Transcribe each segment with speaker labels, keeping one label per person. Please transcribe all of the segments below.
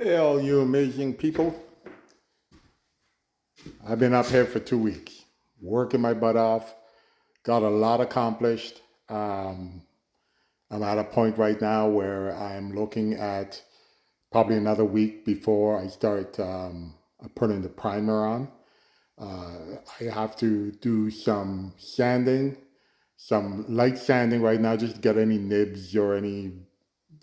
Speaker 1: Hey, all you amazing people. I've been up here for 2 weeks, working my butt off, got a lot accomplished. Um, I'm at a point right now where I'm looking at probably another week before I start putting the primer on. I have to do some sanding, some light sanding right now, just to get any nibs or any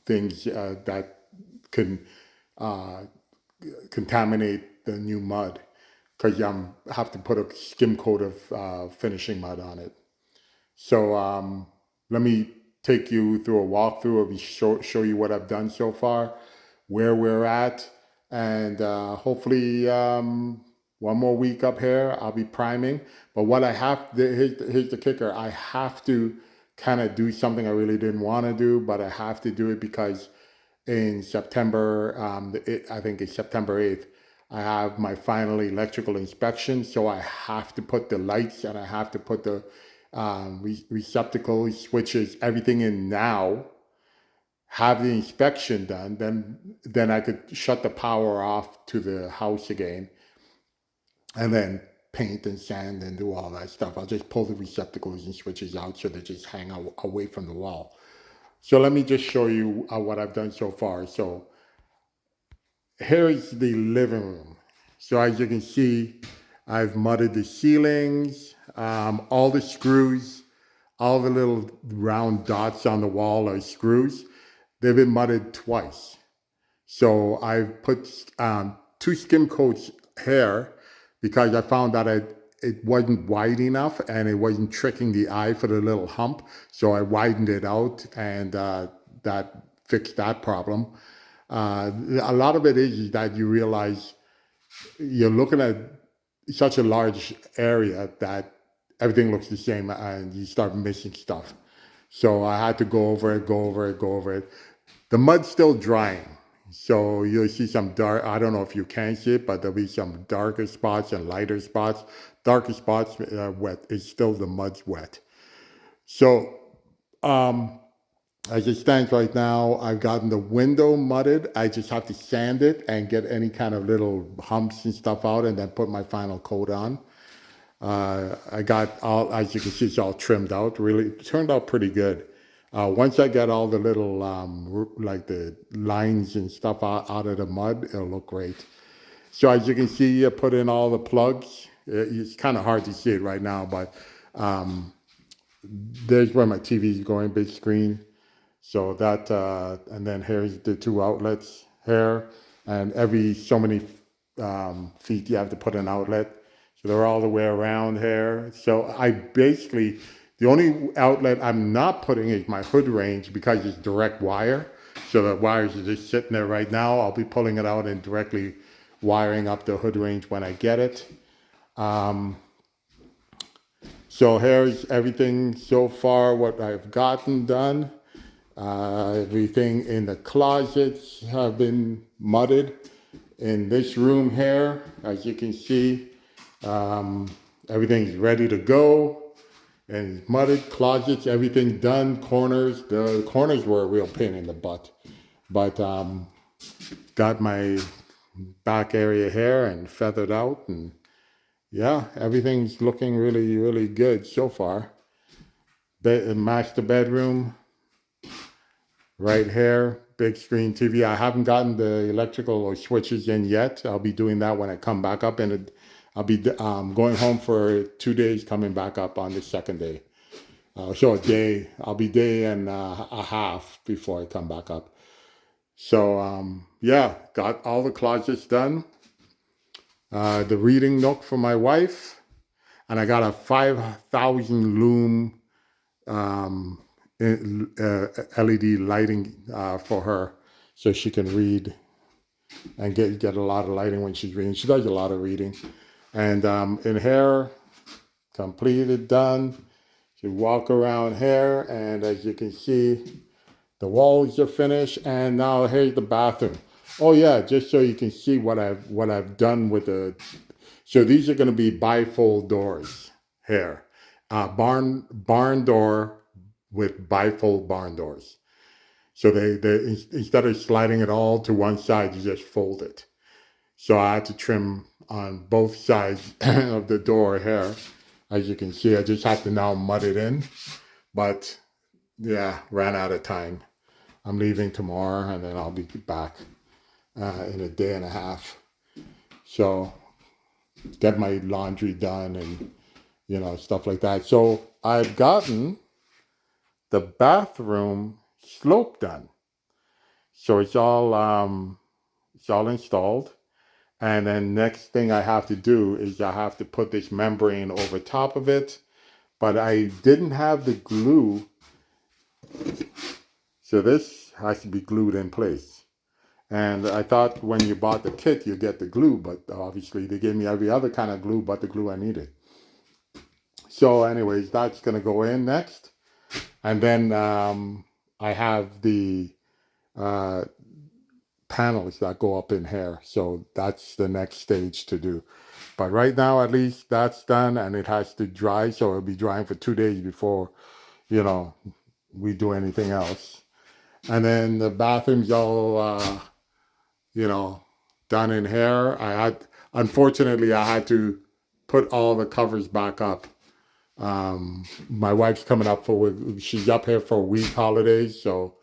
Speaker 1: things that can uh, contaminate the new mud because I have to put a skim coat of finishing mud on it. So let me take you through a walkthrough of show you what I've done so far, where we're at, and hopefully one more week up here I'll be priming. But what I have, here's the kicker: I have to kind of do something I really didn't want to do, but I have to do it because in September, I think it's September 8th, I have my final electrical inspection. So I have to put the lights and I have to put the receptacles, switches, everything in now, have the inspection done. Then I could shut the power off to the house again and then paint and sand and do all that stuff. I'll just pull the receptacles and switches out so they just hang out away from the wall. So let me just show you what I've done so far. So here is the living room. So as you can see, I've mudded the ceilings, all the screws, all the little round dots on the wall are screws. They've been mudded twice. So I've put two skim coats here because I found that it wasn't wide enough and it wasn't tricking the eye for the little hump. So I widened it out and that fixed that problem. A lot of it is that you realize you're looking at such a large area that everything looks the same and you start missing stuff. So I had to go over it, go over it, go over it. The mud's still drying. So you'll see some dark, I don't know if you can see it, but there'll be some darker spots and lighter spots. Darker spots are wet. It's still the mud's wet. So um, as it stands right now, I've gotten the window mudded. I just have to sand it and get any kind of little humps and stuff out and then put my final coat on. I got all, as you can see, it's all trimmed out. Really, it turned out pretty good. Once I get all the little, like the lines and stuff out of the mud, it'll look great. So as you can see, I put in all the plugs. It's kind of hard to see it right now, but there's where my TV is going, big screen. So that, and then here's the two outlets here, and every so many feet you have to put an outlet. So they're all the way around here. So I basically, the only outlet I'm not putting is my hood range because it's direct wire. So the wires are just sitting there right now. I'll be pulling it out and directly wiring up the hood range when I get it. So here's everything so far, what I've gotten done. Everything in the closets have been mudded. In this room here, as you can see, everything's ready to go. And mudded closets, everything done. Corners, the corners were a real pain in the butt. But got my back area here and feathered out. And yeah, everything's looking really, really good so far. Master bedroom, right here, big screen TV. I haven't gotten the electrical or switches in yet. I'll be doing that when I come back up, and I'll be going home for 2 days, coming back up on the second day. So a day, I'll be day and a half before I come back up. So yeah, got all the closets done. The reading nook for my wife, and I got a 5,000 lume LED lighting for her, so she can read and get a lot of lighting when she's reading. She does a lot of reading. And in here, completed, done. She walk around here, and as you can see, the walls are finished. And now here's the bathroom. Oh yeah, just so you can see what I've done with the. So these are going to be bifold doors here, barn door with bifold barn doors. So instead of sliding it all to one side, you just fold it. So I had to trim on both sides of the door here. As you can see, I just have to now mud it in. But yeah, ran out of time. I'm leaving tomorrow and then I'll be back in a day and a half. So get my laundry done and stuff like that. So I've gotten the bathroom slope done. So it's all installed. And then next thing I have to do is I have to put this membrane over top of it. But I didn't have the glue. So this has to be glued in place. And I thought when you bought the kit, you get the glue, but obviously they gave me every other kind of glue but the glue I needed. So anyways, that's going to go in next. And then I have the uh, panels that go up in here. So that's the next stage to do. But right now, at least that's done and it has to dry. So it'll be drying for 2 days before, we do anything else. And then the bathroom's all, done in here. Unfortunately, I had to put all the covers back up. My wife's coming up she's up here for a week holidays. So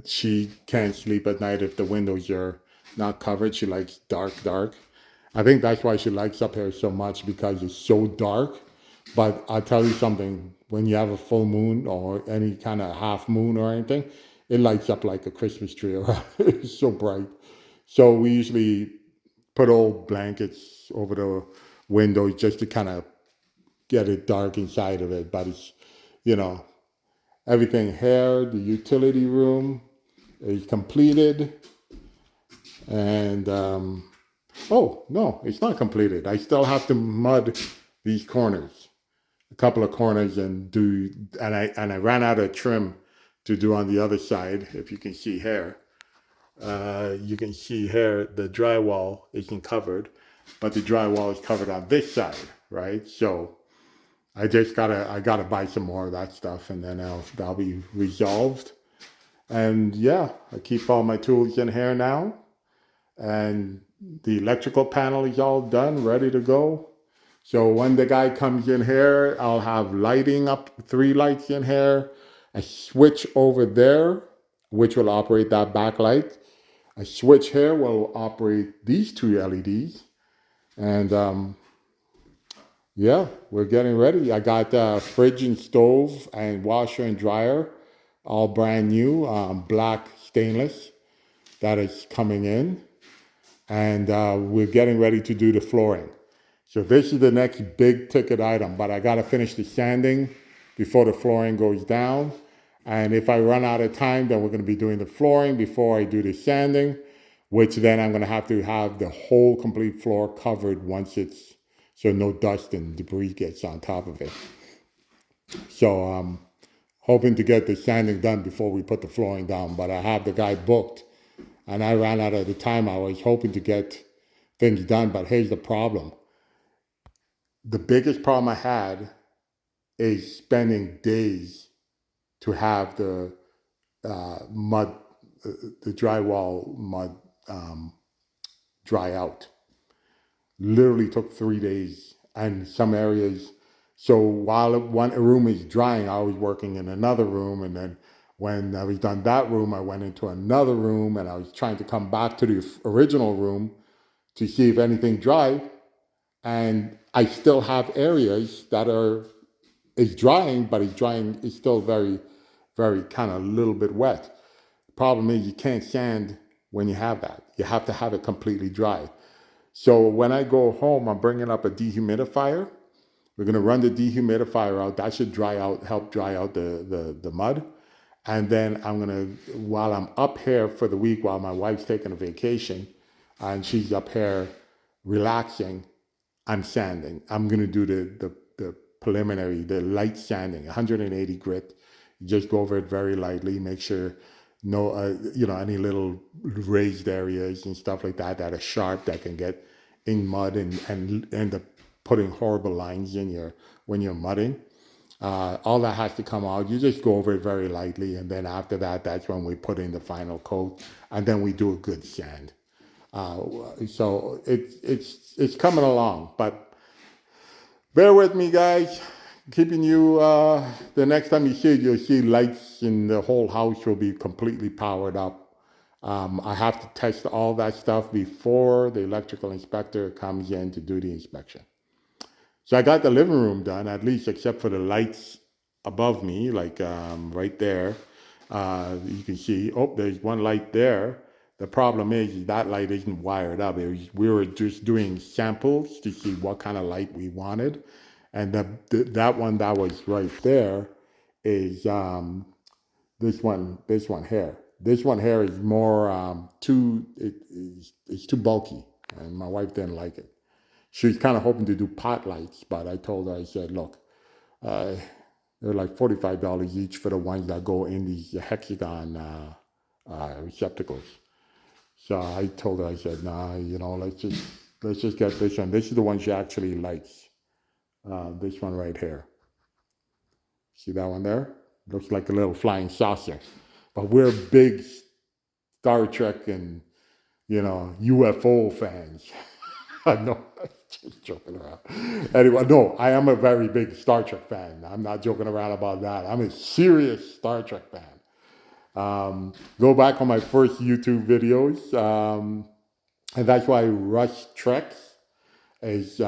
Speaker 1: she can't sleep at night if the windows are not covered. She likes dark. I think that's why she likes up here so much because it's so dark. But I'll tell you something, when you have a full moon or any kind of half moon or anything, it lights up like a Christmas tree. It's so bright. So we usually put old blankets over the windows just to kind of get it dark inside of it. But it's, you know, everything here, the utility room is completed. And, oh, no, it's not completed. I still have to mud these corners, a couple of corners and I ran out of trim to do on the other side, if you can see here. You can see here the drywall isn't covered, but the drywall is covered on this side, right? So I gotta buy some more of that stuff and then that'll be resolved. And yeah, I keep all my tools in here now. And the electrical panel is all done, ready to go. So when the guy comes in here, I'll have lighting up, 3 lights in here, a switch over there, which will operate that backlight. A switch here will operate these 2 LEDs. And yeah, we're getting ready. I got fridge and stove and washer and dryer, all brand new, black stainless that is coming in. And we're getting ready to do the flooring. So this is the next big ticket item, but I gotta finish the sanding before the flooring goes down. And if I run out of time, then we're gonna be doing the flooring before I do the sanding, which then I'm gonna have to have the whole complete floor covered so no dust and debris gets on top of it. So I'm hoping to get the sanding done before we put the flooring down, but I have the guy booked and I ran out of the time. I was hoping to get things done, but here's the problem. The biggest problem I had is spending days to have the mud, the drywall mud dry out. Literally took 3 days, and some areas. So while one room is drying, I was working in another room, and then when I was done that room, I went into another room, and I was trying to come back to the original room to see if anything dried, and I still have areas that it's drying, but it's still very, very kind of a little bit wet. The problem is you can't sand when you have that. You have to have it completely dry. So when I go home, I'm bringing up a dehumidifier. We're gonna run the dehumidifier out. That should help dry out the mud. And then while I'm up here for the week, while my wife's taking a vacation, and she's up here relaxing, I'm sanding. I'm gonna do the preliminary, the light sanding, 180 grit. Just go over it very lightly. Make sure no, any little raised areas and stuff like that are sharp that can get in mud and end up putting horrible lines in when you're mudding. All that has to come out. You just go over it very lightly, and then after that, that's when we put in the final coat, and then we do a good sand. Uh, so it's coming along, but bear with me, guys. Keeping you. The next time you see it, you'll see lights in the whole house will be completely powered up. I have to test all that stuff before the electrical inspector comes in to do the inspection. So I got the living room done, at least except for the lights above me, like right there. You can see, oh, there's one light there. The problem is that light isn't wired up. We were just doing samples to see what kind of light we wanted. And that one that was right there is this one here. This one here is more it's too bulky, and my wife didn't like it. She was kind of hoping to do pot lights, but I told her, I said, look, uh, they're like $45 each for the ones that go in these hexagon receptacles. So I told her, I said, nah, let's just get this one. This is the one she actually likes. This one right here. See that one there? Looks like a little flying saucer. But we're big Star Trek and UFO fans. I know, I'm just joking around. Anyway, no, I am a very big Star Trek fan. I'm not joking around about that. I'm a serious Star Trek fan. Go back on my first YouTube videos, and that's why Rush Treks is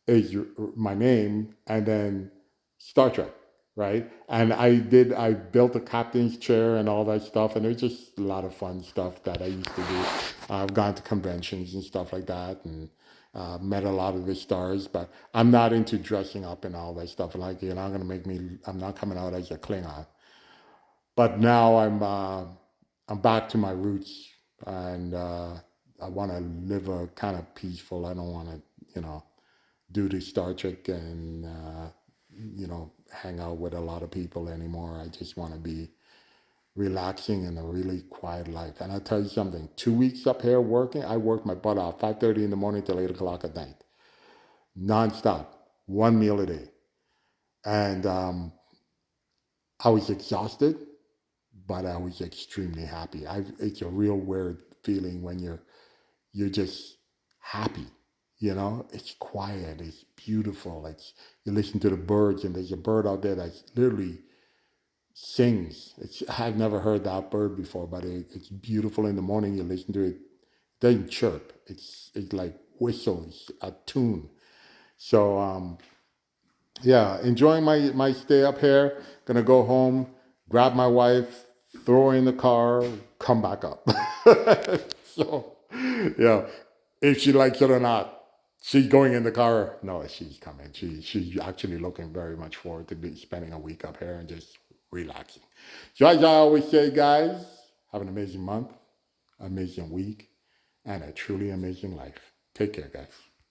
Speaker 1: is my name, and then Star Trek, right? And I built a captain's chair and all that stuff, and it was just a lot of fun stuff that I used to do. I've gone to conventions and stuff like that, and met a lot of the stars, but I'm not into dressing up and all that stuff. Like, you're not gonna make me. I'm not coming out as a Klingon. But now I'm back to my roots, and I want to live a kind of peaceful. I don't want to, do the Star Trek and hang out with a lot of people anymore. I just want to be relaxing in a really quiet life. And I tell you something, 2 weeks up here working, I worked my butt off, 5:30 in the morning till 8 o'clock at night, nonstop, one meal a day, and I was exhausted, but I was extremely happy. It's a real weird feeling when you're just happy. It's quiet, it's beautiful. You listen to the birds, and there's a bird out there that literally sings. I've never heard that bird before, but it's beautiful in the morning. You listen to it, it doesn't chirp. It's like whistles, a tune. So yeah, enjoying my stay up here. Gonna go home, grab my wife, throw her in the car, come back up. So yeah, if she likes it or not, she's going in the car. No, she's coming. She's actually looking very much forward to be spending a week up here and just relaxing. So as I always say, guys, have an amazing month, amazing week, and a truly amazing life. Take care, guys.